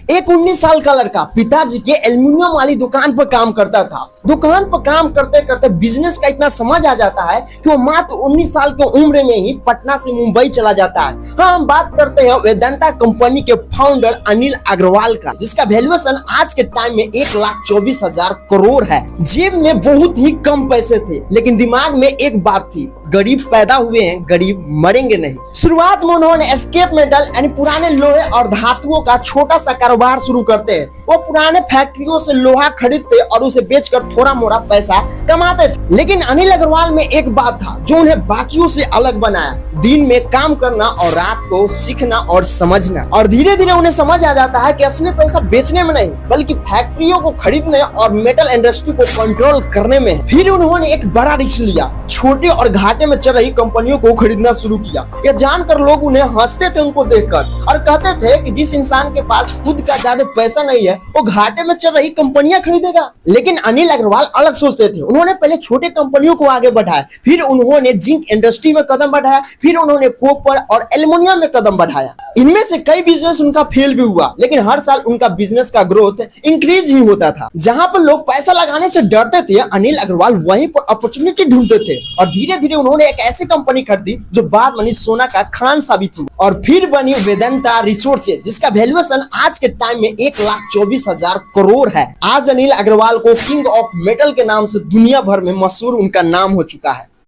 एक 19 साल का लड़का पिताजी के एल्युमिनियम वाली दुकान पर काम करता था। दुकान पर काम करते करते बिजनेस का इतना समझ आ जाता है कि वो मात्र 19 साल की उम्र में ही पटना से मुंबई चला जाता है। हाँ, हम बात करते हैं वेदांता कंपनी के फाउंडर अनिल अग्रवाल का, जिसका वैल्यूएशन आज के टाइम में 1,24,000 करोड़ है। जेब में बहुत ही कम पैसे थे, लेकिन दिमाग में एक बात थी, गरीब पैदा हुए हैं, गरीब मरेंगे नहीं। शुरुआत में उन्होंने स्क्रैप मेटल यानी पुराने लोहे और धातुओं का छोटा सा कारोबार शुरू करते हैं। वो पुराने फैक्ट्रियों से लोहा खरीदते और उसे बेचकर थोड़ा मोड़ा पैसा कमाते थे। लेकिन अनिल अग्रवाल में एक बात था जो उन्हें बाकियों से अलग बनाया, दिन में काम करना और रात को सीखना और समझना। और धीरे धीरे उन्हें समझ आ जाता है कि असली पैसा बेचने में नहीं, बल्कि फैक्ट्रियों को खरीदने और मेटल इंडस्ट्री को कंट्रोल करने में है। फिर उन्होंने एक बड़ा रिस्क लिया, छोटे और घाटे में चल रही कंपनियों को खरीदना शुरू किया। यह जानकर लोग उन्हें हंसते थे उनको देखकर, और कहते थे कि जिस इंसान के पास खुद का ज्यादा पैसा नहीं है वो घाटे में चल रही कंपनियां खरीदेगा। लेकिन अनिल अग्रवाल अलग सोचते थे। उन्होंने पहले छोटे कंपनियों को आगे बढ़ाया, फिर उन्होंने जिंक इंडस्ट्री में कदम बढ़ाया, फिर उन्होंने कॉपर और एल्युमिनियम में कदम बढ़ाया। इनमें से कई बिजनेस उनका फेल भी हुआ, लेकिन हर साल उनका बिजनेस का ग्रोथ इंक्रीज ही होता था। जहां पर लोग पैसा लगाने से डरते थे, अनिल अग्रवाल वहीं पर अपॉर्चुनिटी ढूंढते थे, और धीरे धीरे उन्होंने एक ऐसी कंपनी खरीदी जो बाद बनी सोना का खान साबित हुई, और फिर बनी वेदांता रिसोर्सेज, जिसका वैल्यूएशन आज के टाइम में 1,24,000 करोड़ है। आज अनिल अग्रवाल को किंग ऑफ मेटल के नाम से दुनिया भर में मशहूर उनका नाम हो चुका है।